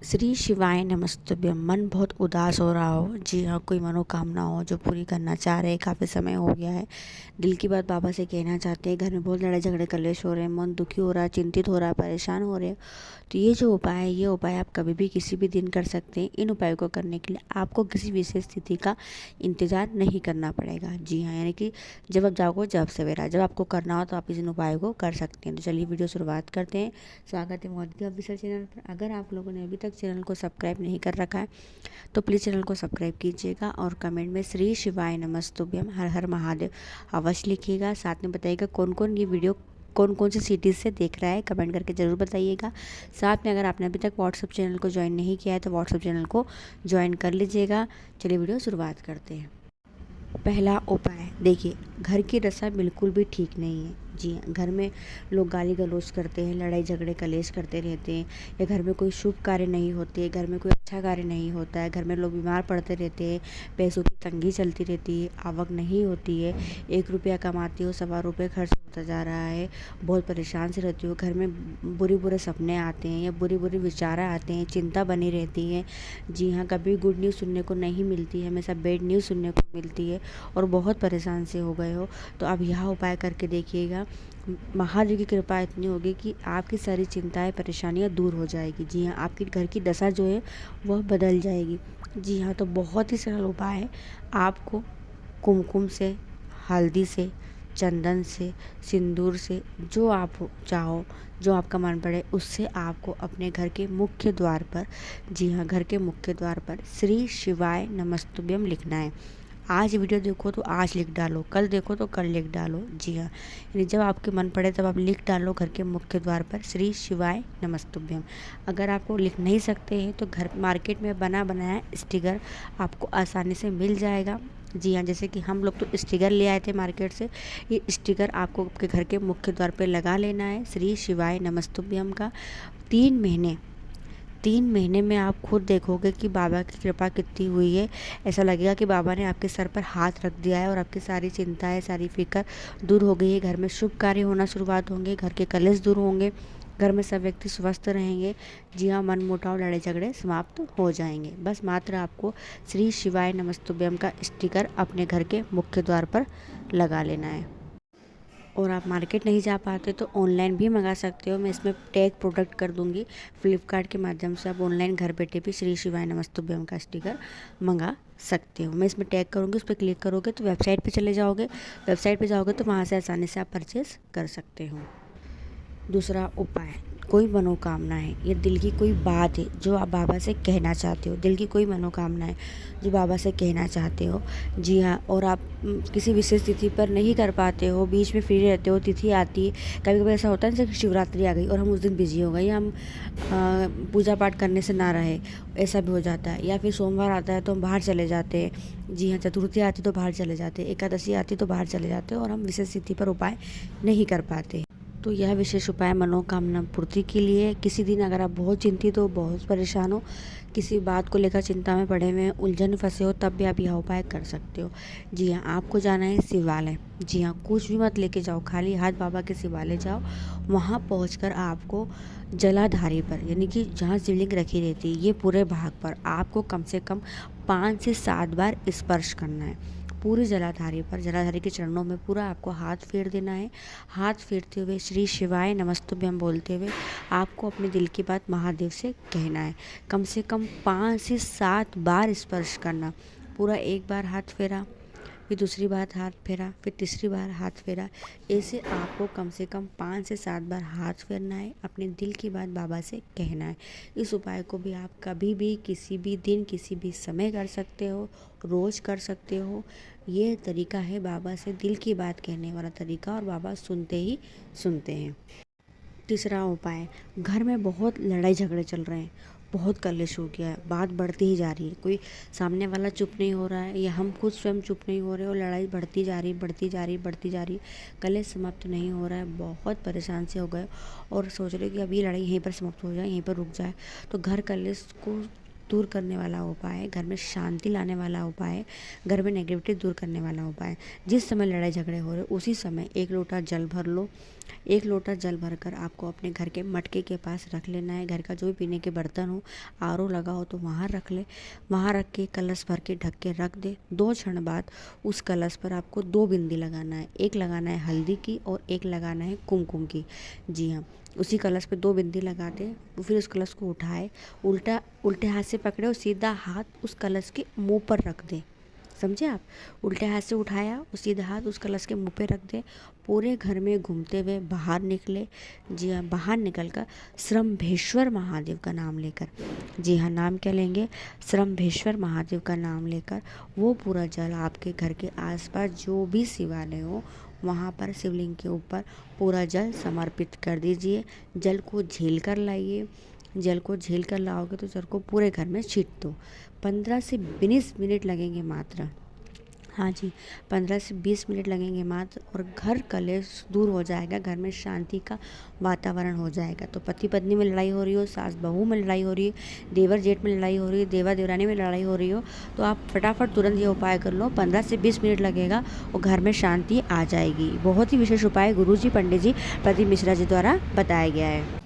श्री शिवाय नमस्तुभ्यम। मन बहुत उदास हो रहा हो, जी हाँ, कोई मनोकामना हो जो पूरी करना चाह रहे हैं, काफ़ी समय हो गया है, दिल की बात बाबा से कहना चाहते हैं, घर में बहुत लड़ाई झगड़े कलेश हो रहे हैं, मन दुखी हो रहा है, चिंतित हो रहा है, परेशान हो रहे हैं, तो ये जो उपाय है, ये उपाय आप कभी भी किसी भी दिन कर सकते हैं। इन उपायों को करने के लिए आपको किसी विशेष तिथि का इंतज़ार नहीं करना पड़ेगा। जी हाँ, यानी कि जब आप जाओगे जब सवेरा, जब आपको करना हो तो आप इन उपायों को कर सकते हैं। तो चलिए वीडियो शुरुआत करते हैं। स्वागत है मोदी ऑफिशियल चैनल पर। अगर आप लोगों ने अभी तक चैनल को सब्सक्राइब नहीं कर रखा है तो प्लीज़ चैनल को सब्सक्राइब कीजिएगा और कमेंट में श्री शिवाय नमस्तुभ्यम हर हर महादेव अवश्य लिखिएगा। साथ में बताइएगा कौन कौन ये वीडियो कौन कौन सी सिटीज़ से देख रहा है, कमेंट करके ज़रूर बताइएगा। साथ में अगर आपने अभी तक व्हाट्सअप चैनल को ज्वाइन नहीं किया है तो व्हाट्सअप चैनल को ज्वाइन कर लीजिएगा। चलिए वीडियो शुरुआत करते हैं। पहला उपाय देखिए, घर की दशा बिल्कुल भी ठीक नहीं है। जी हाँ, घर में लोग गाली गलौज करते हैं, लड़ाई झगड़े कलेश करते रहते हैं, या घर में कोई शुभ कार्य नहीं होते, घर में कोई अच्छा कार्य नहीं होता है, घर में लोग बीमार पड़ते रहते हैं, पैसों की तंगी चलती रहती है, आवक नहीं होती है, 1 रुपया कमाती हो 1.25 रुपये खर्च होता जा रहा है, बहुत परेशान से रहती हो, घर में बुरे बुरे सपने आते हैं या बुरे बुरे विचार आते हैं, चिंता बनी रहती है। जी हाँ, कभी गुड न्यूज़ सुनने को नहीं मिलती है, हमेशा बैड न्यूज़ सुनने को मिलती है और बहुत परेशान से हो गए हो, तो अब यह उपाय करके देखिएगा। महादेव की कृपा इतनी होगी कि आपकी सारी चिंताएं परेशानियां दूर हो जाएगी। जी हाँ, आपके घर की दशा जो है वह बदल जाएगी। जी हाँ, तो बहुत ही सरल उपाय है। आपको कुमकुम से, हल्दी से, चंदन से, सिंदूर से, जो आप चाहो, जो आपका मन पड़े, उससे आपको अपने घर के मुख्य द्वार पर, जी हाँ, घर के मुख्य द्वार पर श्री शिवाय नमस्तुभ्यम लिखना है। आज वीडियो देखो तो आज लिख डालो, कल देखो तो कल लिख डालो। जी हाँ, यानी जब आपके मन पड़े तब आप लिख डालो घर के मुख्य द्वार पर श्री शिवाय नमस्तुभ्यम। अगर आपको लिख नहीं सकते हैं तो घर मार्केट में बना बनाया स्टिकर आपको आसानी से मिल जाएगा। जी हाँ, जैसे कि हम लोग तो स्टिकर ले आए थे मार्केट से, ये स्टिकर आपको आपके घर के मुख्य द्वार पर लगा लेना है श्री शिवाय नमस्तुभ्यम का। 3 महीने में आप खुद देखोगे कि बाबा की कृपा कितनी हुई है। ऐसा लगेगा कि बाबा ने आपके सर पर हाथ रख दिया है और आपकी सारी चिंताएं, सारी फिक्र दूर हो गई है। घर में शुभ कार्य होना शुरुआत होंगे, घर के कलेश दूर होंगे, घर में सब व्यक्ति स्वस्थ रहेंगे। जी हाँ, मन मुटाव, लड़ाई झगड़े समाप्त हो जाएंगे। बस मात्र आपको श्री शिवाय नमस्तुभ्यम का स्टिकर अपने घर के मुख्य द्वार पर लगा लेना है। और आप मार्केट नहीं जा पाते तो ऑनलाइन भी मंगा सकते हो। मैं इसमें टैग प्रोडक्ट कर दूंगी, फ्लिपकार्ट के माध्यम से आप ऑनलाइन घर बैठे भी श्री शिवाय नमस्तुभ्यम का स्टिकर मंगा सकते हो। मैं इसमें टैग करूँगी, उस पर क्लिक करोगे तो वेबसाइट पे चले जाओगे, वेबसाइट पे जाओगे तो वहाँ से आसानी से आप परचेज़ कर सकते हो। दूसरा उपाय, कोई मनोकामना है या दिल की कोई बात है जो आप बाबा से कहना चाहते हो, दिल की कोई मनोकामना है जो बाबा से कहना चाहते हो। जी हाँ, और आप किसी विशेष तिथि पर नहीं कर पाते हो, बीच में फ्री रहते हो, तिथि आती है, कभी कभी ऐसा होता है जैसे शिवरात्रि आ गई और हम उस दिन बिजी हो गए, या हम पूजा पाठ करने से ना रहे, ऐसा भी हो जाता है। या फिर सोमवार आता है तो हम बाहर चले जाते हैं। जी हाँ, चतुर्थी आती तो बाहर चले जाते हैं, एकादशी आती तो बाहर चले जाते हैं और हम विशेष तिथि पर उपाय नहीं कर पाते। तो यह विशेष उपाय मनोकामना पूर्ति के लिए। किसी दिन अगर आप बहुत चिंतित हो, बहुत परेशान हो, किसी बात को लेकर चिंता में पड़े हुए हैं, उलझन में फंसे हो, तब भी आप यह उपाय कर सकते हो। जी हाँ, आपको जाना है शिवालय। जी हाँ, कुछ भी मत लेके जाओ, खाली हाथ बाबा के शिवालय जाओ। वहाँ पहुँचकर आपको जलाधारी पर, यानी कि जहाँ शिवलिंग रखी रहती है, ये पूरे भाग पर आपको कम से कम 5 से 7 बार स्पर्श करना है। पूरी जलाधारी पर, जलाधारी के चरणों में पूरा आपको हाथ फेर देना है। हाथ फेरते हुए श्री शिवाय नमस्तुभ्यम बोलते हुए आपको अपने दिल की बात महादेव से कहना है। कम से कम 5 से 7 बार स्पर्श करना। पूरा एक बार हाथ फेरा, फिर दूसरी बार हाथ फेरा, फिर तीसरी बार हाथ फेरा, ऐसे आपको कम से कम 5 से 7 बार हाथ फेरना है, अपने दिल की बात बाबा से कहना है। इस उपाय को भी आप कभी भी, किसी भी दिन, किसी भी समय कर सकते हो, रोज़ कर सकते हो। ये तरीका है बाबा से दिल की बात कहने वाला तरीका, और बाबा सुनते ही सुनते हैं। तीसरा उपाय, घर में बहुत लड़ाई झगड़े चल रहे हैं, बहुत कलेश हो गया है, बात बढ़ती ही जा रही है, कोई सामने वाला चुप नहीं हो रहा है या हम खुद स्वयं चुप नहीं हो रहे, और लड़ाई बढ़ती जा रही, बढ़ती जा रही, बढ़ती जा रही, कलेश समाप्त नहीं हो रहा है, बहुत परेशान से हो गए और सोच रहे कि अब ये लड़ाई यहीं पर समाप्त हो जाए, यहीं पर रुक जाए, तो घर कलेश को दूर करने वाला उपाय है, घर में शांति लाने वाला उपाय है, घर में नेगेटिविटी दूर करने वाला उपाय है। जिस समय लड़ाई झगड़े हो रहे उसी समय 1 लोटा जल भर लो। 1 लोटा जल भरकर आपको अपने घर के मटके के पास रख लेना है। घर का जो भी पीने के बर्तन हो, आरओ लगा हो तो वहाँ रख ले। वहाँ रख के कलश भर के ढक के रख दे। 2 क्षण बाद उस कलश पर आपको 2 बिंदी लगाना है। एक लगाना है हल्दी की और एक लगाना है कुमकुम की। जी हाँ, उसी कलश पे 2 बिंदी लगा दे। फिर उस कलश को उठाए, उल्टे हाथ से पकड़े और सीधा हाथ उस कलश के मुंह पर रख दे। समझे आप? उल्टे हाथ से उठाया और सीधा हाथ उस कलश के मुंह पे रख दे। पूरे घर में घूमते हुए बाहर निकले। जी हाँ, बाहर निकलकर श्रम्भेश्वर महादेव का नाम लेकर, जी हाँ, नाम क्या लेंगे? श्रम्भेश्वर महादेव का नाम लेकर वो पूरा जल आपके घर के आसपास जो भी शिवालय हो वहाँ पर शिवलिंग के ऊपर पूरा जल समर्पित कर दीजिए। जल को झेल कर लाइए। जल को झेल कर लाओगे तो जल को पूरे घर में छीट दो। 15 से 20 मिनट लगेंगे मात्र। हाँ जी, 15 से 20 मिनट लगेंगे मात्र और घर कलेश दूर हो जाएगा। घर में शांति का वातावरण हो जाएगा। तो पति पत्नी में लड़ाई हो रही हो, सास बहू में लड़ाई हो रही है, देवर जेठ में लड़ाई हो रही है, देवर देवरानी में लड़ाई हो रही हो, तो आप फटाफट तुरंत ये उपाय कर लो। 15 से 20 मिनट लगेगा और घर में शांति आ जाएगी। बहुत ही विशेष उपाय गुरु जी, पंडित जी, प्रदीप मिश्रा जी द्वारा बताया गया है।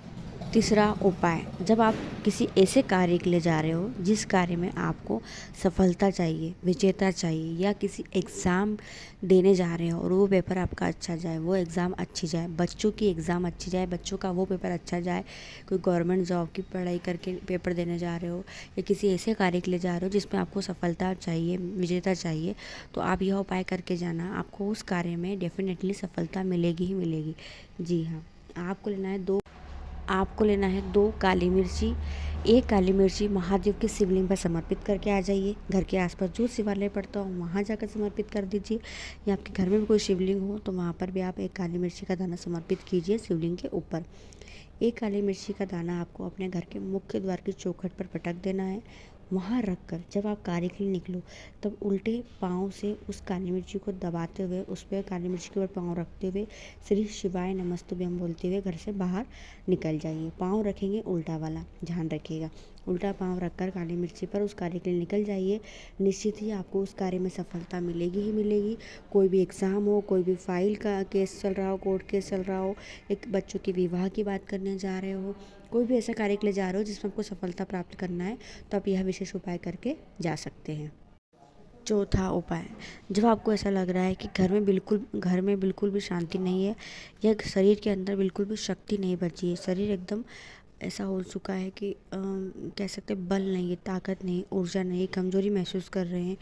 तीसरा उपाय, जब आप किसी ऐसे कार्य के लिए जा रहे हो जिस कार्य में आपको सफलता चाहिए, विजेता चाहिए, या किसी एग्ज़ाम देने जा रहे हो और वो पेपर आपका अच्छा जाए, वो एग्ज़ाम अच्छी जाए, बच्चों की एग्ज़ाम अच्छी जाए, बच्चों का वो पेपर अच्छा जाए, कोई गवर्नमेंट जॉब की पढ़ाई करके पेपर देने जा रहे हो, या किसी ऐसे कार्य के लिए जा रहे हो जिसमें आपको सफलता चाहिए, विजेता चाहिए, तो आप यह उपाय करके जाना। आपको उस कार्य में डेफिनेटली सफलता मिलेगी ही मिलेगी। जी हाँ, आपको लेना है 2 काली मिर्ची। 1 काली मिर्ची महादेव के शिवलिंग पर समर्पित करके आ जाइए। घर के आसपास जो शिवालय पड़ता हो वहाँ जाकर समर्पित कर दीजिए, या आपके घर में भी कोई शिवलिंग हो तो वहाँ पर भी आप 1 काली मिर्ची का दाना समर्पित कीजिए शिवलिंग के ऊपर। 1 काली मिर्ची का दाना आपको अपने घर के मुख्य द्वार की चौखट पर पटक देना है। वहाँ रखकर जब आप कार्य के लिए निकलो तब उल्टे पाँव से उस काली मिर्ची को दबाते हुए, उस पर काली मिर्ची के ऊपर पाँव रखते हुए श्री शिवाय नमस्तुभ्यम बोलते हुए घर से बाहर निकल जाइए। पाँव रखेंगे उल्टा वाला, ध्यान रखिएगा। उल्टा पाँव रखकर काली मिर्ची पर उस कार्य के लिए निकल जाइए। निश्चित ही आपको उस कार्य में सफलता मिलेगी ही मिलेगी। कोई भी एग्ज़ाम हो, कोई भी फाइल का केस चल रहा हो, कोर्ट केस चल रहा हो, एक बच्चों की विवाह की बात करने जा रहे हो, कोई भी ऐसा कार्य के लिए जा रहे हो जिसमें आपको सफलता प्राप्त करना है, तो आप यह विशेष उपाय करके जा सकते हैं। चौथा उपाय, जब आपको ऐसा लग रहा है कि घर में बिल्कुल भी शांति नहीं है, या शरीर के अंदर बिल्कुल भी शक्ति नहीं बची है, शरीर एकदम ऐसा हो चुका है कि कह सकते हैं बल नहीं है, ताकत नहीं, ऊर्जा नहीं, कमज़ोरी महसूस कर रहे हैं,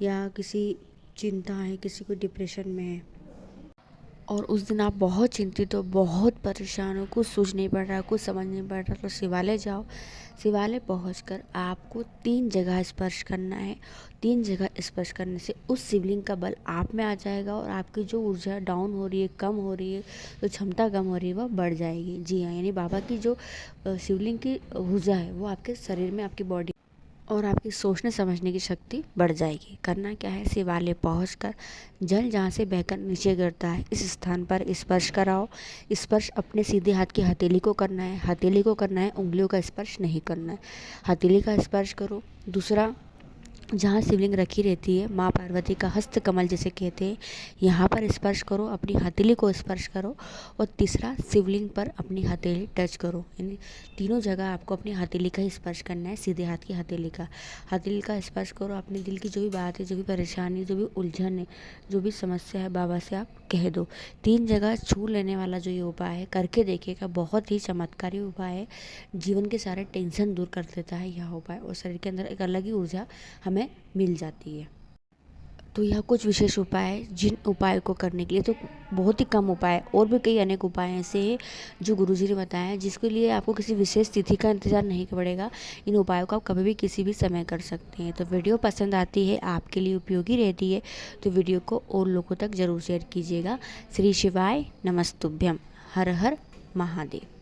या किसी चिंता है, किसी को डिप्रेशन में है, और उस दिन आप बहुत चिंतित हो, बहुत परेशान हो, कुछ सूझ नहीं पड़ रहा, कुछ समझ नहीं पड़ रहा, तो शिवालय जाओ। शिवालय पहुंचकर आपको 3 जगह स्पर्श करना है। 3 जगह स्पर्श करने से उस शिवलिंग का बल आप में आ जाएगा और आपकी जो ऊर्जा डाउन हो रही है, कम हो रही है, जो क्षमता कम हो रही है, वह बढ़ जाएगी। जी हाँ, यानी बाबा की जो शिवलिंग की ऊर्जा है वो आपके शरीर में, आपकी बॉडी और आपकी सोचने समझने की शक्ति बढ़ जाएगी। करना क्या है, शिवालय पहुंचकर जल जहाँ से बहकर नीचे गिरता है इस स्थान पर स्पर्श कराओ। स्पर्श अपने सीधे हाथ की हथेली को करना है, हथेली को करना है, उंगलियों का स्पर्श नहीं करना है। हथेली का स्पर्श करो। दूसरा, जहाँ शिवलिंग रखी रहती है, माँ पार्वती का हस्त कमल जिसे कहते हैं, यहाँ पर स्पर्श करो, अपनी हथेली को स्पर्श करो। और तीसरा, शिवलिंग पर अपनी हथेली टच करो। यानी तीनों जगह आपको अपनी हथेली का ही स्पर्श करना है, सीधे हाथ की हथेली का स्पर्श करो। अपने दिल की जो भी बात है, जो भी परेशानी, जो भी उलझन है, जो भी समस्या है, बाबा से आप कह दो। 3 जगह छू लेने वाला जो ये उपाय है, करके देखिएगा, बहुत ही चमत्कारी उपाय है। जीवन के सारे टेंशन दूर कर देता है यह उपाय, और शरीर के अंदर एक अलग ही ऊर्जा हमें मिल जाती है। तो यह कुछ विशेष उपाय है, जिन उपायों को करने के लिए तो बहुत ही कम उपाय, और भी कई अनेक उपाय ऐसे हैं जो गुरुजी ने बताया है, जिसके लिए आपको किसी विशेष तिथि का इंतजार नहीं पड़ेगा। इन उपायों को आप कभी भी किसी भी समय कर सकते हैं। तो वीडियो पसंद आती है, आपके लिए उपयोगी रहती है, तो वीडियो को और लोगों तक जरूर शेयर कीजिएगा। श्री शिवाय नमस्तुभ्यम। हर हर महादेव।